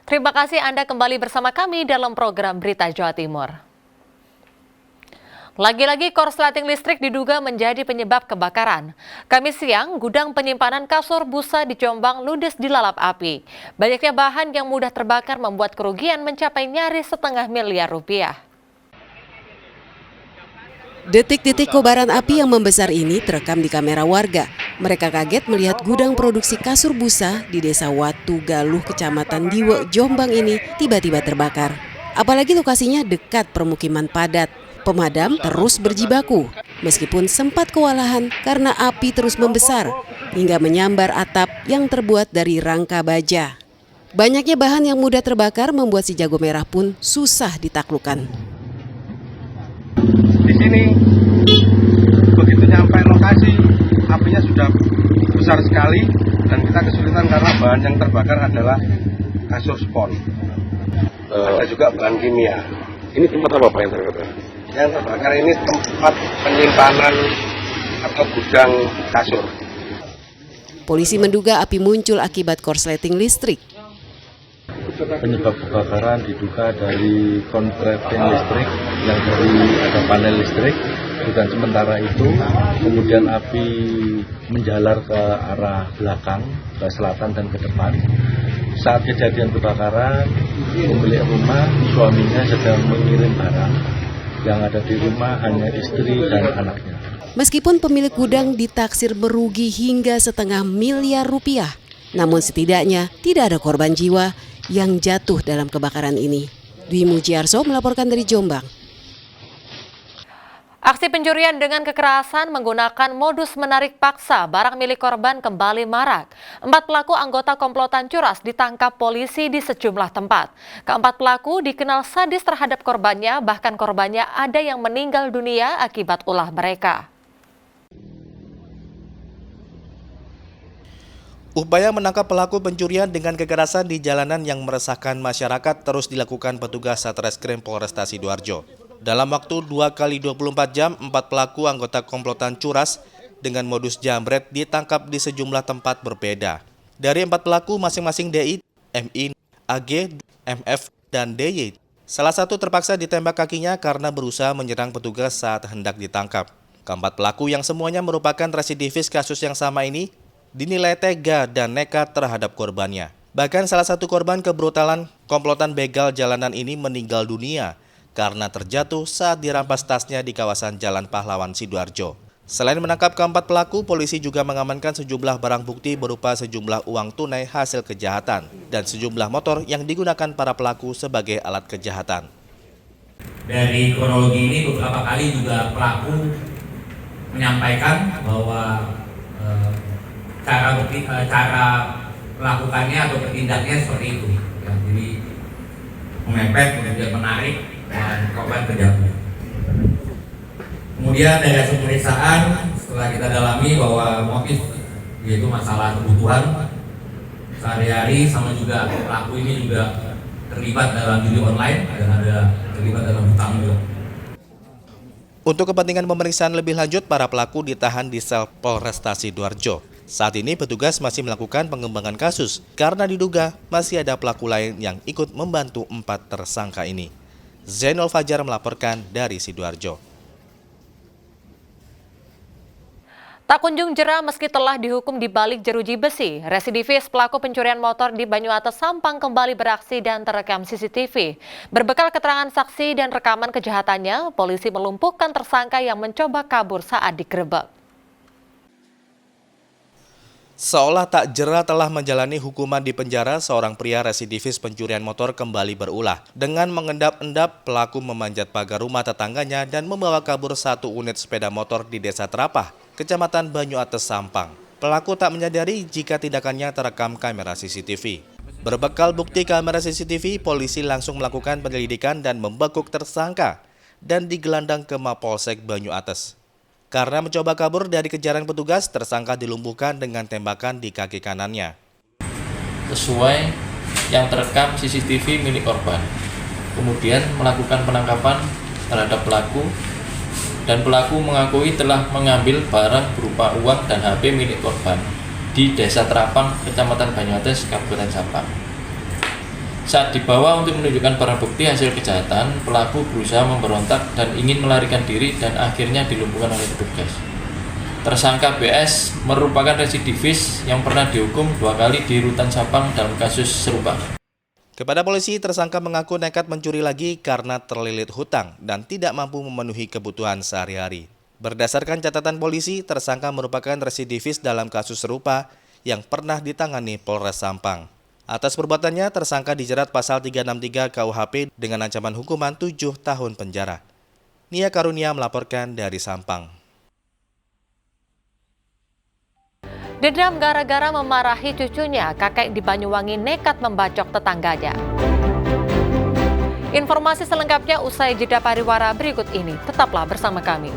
Terima kasih Anda kembali bersama kami dalam program Berita Jawa Timur. Lagi-lagi korsleting listrik diduga menjadi penyebab kebakaran. Kamis siang, gudang penyimpanan kasur busa di Jombang ludes dilalap api. Banyaknya bahan yang mudah terbakar membuat kerugian mencapai nyaris setengah miliar rupiah. Detik-detik kobaran api yang membesar ini terekam di kamera warga. Mereka kaget melihat gudang produksi kasur busa di Desa Watu Galuh, Kecamatan Diwe, Jombang ini tiba-tiba terbakar. Apalagi lokasinya dekat permukiman padat. Pemadam terus berjibaku, meskipun sempat kewalahan karena api terus membesar hingga menyambar atap yang terbuat dari rangka baja. Banyaknya bahan yang mudah terbakar membuat si jago merah pun susah ditaklukkan. Di sini begitu nyampe lokasi, apinya sudah besar sekali dan kita kesulitan karena bahan yang terbakar adalah kasur spon. Ada juga bahan kimia. Ini tempat apa Pak yang terbakar? Yang terbakar ini tempat penyimpanan atau gudang kasur. Polisi menduga api muncul akibat korsleting listrik. Penyebab kebakaran diduga dari konsleting listrik yang dari ada panel listrik, dan sementara itu kemudian api menjalar ke arah belakang, ke selatan dan ke depan. Saat kejadian kebakaran, pemilik rumah suaminya sedang mengirim barang. Yang ada di rumah hanya istri dan anaknya. Meskipun pemilik gudang ditaksir merugi hingga setengah miliar rupiah, namun setidaknya tidak ada korban jiwa yang jatuh dalam kebakaran ini. Dwi Mujiarso melaporkan dari Jombang. Aksi pencurian dengan kekerasan menggunakan modus menarik paksa barang milik korban kembali marak. 4 pelaku anggota komplotan curas ditangkap polisi di sejumlah tempat. Keempat pelaku dikenal sadis terhadap korbannya, bahkan korbannya ada yang meninggal dunia akibat ulah mereka. Upaya menangkap pelaku pencurian dengan kekerasan di jalanan yang meresahkan masyarakat terus dilakukan petugas Satreskrim Polresta Sidoarjo. Dalam waktu 2 kali 24 jam, 4 pelaku anggota komplotan curas dengan modus jambret ditangkap di sejumlah tempat berbeda. Dari 4 pelaku masing-masing DI, MI, AG, MF, dan DY. Salah satu terpaksa ditembak kakinya karena berusaha menyerang petugas saat hendak ditangkap. Keempat pelaku yang semuanya merupakan residivis kasus yang sama ini dinilai tega dan nekat terhadap korbannya. Bahkan salah satu korban kebrutalan komplotan begal jalanan ini meninggal dunia karena terjatuh saat dirampas tasnya di kawasan Jalan Pahlawan Sidoarjo. Selain menangkap keempat pelaku, polisi juga mengamankan sejumlah barang bukti berupa sejumlah uang tunai hasil kejahatan dan sejumlah motor yang digunakan para pelaku sebagai alat kejahatan. Dari kronologi ini beberapa kali juga pelaku menyampaikan bahwa cara melakukannya atau bertindaknya seperti itu. Jadi memepet, kemudian menarik, dan korban terjatuh. Kemudian dari hasil pemeriksaan setelah kita dalami bahwa motif yaitu masalah kebutuhan sehari-hari, sama juga pelaku ini juga terlibat dalam judi online dan ada terlibat dalam hutang juga. Untuk kepentingan pemeriksaan lebih lanjut, para pelaku ditahan di sel Polresta Sidoarjo. Saat ini petugas masih melakukan pengembangan kasus karena diduga masih ada pelaku lain yang ikut membantu 4 tersangka ini. Zainul Fajar melaporkan dari Sidoarjo. Tak kunjung jera meski telah dihukum di balik jeruji besi, residivis pelaku pencurian motor di Banyuates Sampang kembali beraksi dan terekam CCTV. Berbekal keterangan saksi dan rekaman kejahatannya, polisi melumpuhkan tersangka yang mencoba kabur saat digerebek. Seolah tak jera telah menjalani hukuman di penjara, seorang pria residivis pencurian motor kembali berulah. Dengan mengendap-endap, pelaku memanjat pagar rumah tetangganya dan membawa kabur 1 unit sepeda motor di Desa Terapah, Kecamatan Banyuates Sampang. Pelaku tak menyadari jika tindakannya terekam kamera CCTV. Berbekal bukti kamera CCTV, polisi langsung melakukan penyelidikan dan membekuk tersangka dan digelandang ke Mapolsek Banyuates. Karena mencoba kabur dari kejaran petugas, tersangka dilumpuhkan dengan tembakan di kaki kanannya. Sesuai yang terekam CCTV milik korban. Kemudian melakukan penangkapan terhadap pelaku, dan pelaku mengakui telah mengambil barang berupa uang dan HP milik korban di Desa Terapang, Kecamatan Banyuates, Kabupaten Sampang. Saat dibawa untuk menunjukkan barang bukti hasil kejahatan, pelaku berusaha memberontak dan ingin melarikan diri dan akhirnya dilumpuhkan oleh petugas. Tersangka BS merupakan residivis yang pernah dihukum 2 kali di Rutan Sampang dalam kasus serupa. Kepada polisi, tersangka mengaku nekat mencuri lagi karena terlilit hutang dan tidak mampu memenuhi kebutuhan sehari-hari. Berdasarkan catatan polisi, tersangka merupakan residivis dalam kasus serupa yang pernah ditangani Polres Sampang. Atas perbuatannya, tersangka dijerat pasal 363 KUHP dengan ancaman hukuman 7 tahun penjara. Nia Karunia melaporkan dari Sampang. Dendam gara-gara memarahi cucunya, kakek di Banyuwangi nekat membacok tetangganya. Informasi selengkapnya usai jeda pariwara berikut ini. Tetaplah bersama kami.